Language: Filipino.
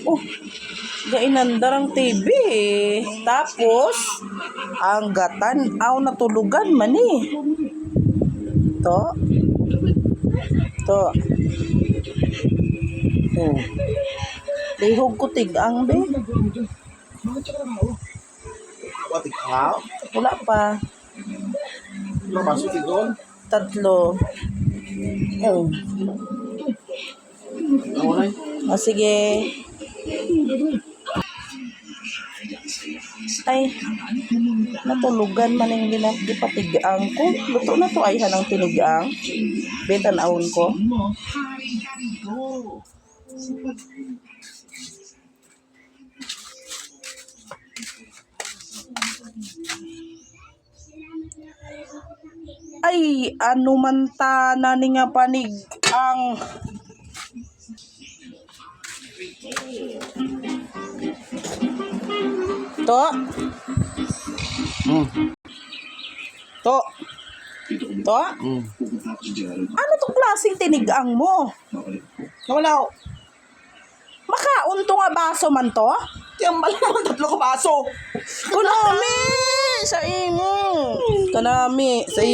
Oh, gainandarang TV eh. Tapos, ang gatan, natulugan man eh. To. To. Oh. Lihog ko tigang be. Watik ka? Wala pa. Napasok doon? 3. Oh. Sige. Ay, natulugan man yung gipatigang ko. Luto na to ay hanang tinigang. Betanawon ko. Ay, ano man ta nani nga panig ang to. To. To? Ano tong klaseng tinigang mo? Wala. Makaon to nga baso man to? Tiyang malaman 3 ka baso. Kanami sa imo. Kanami sa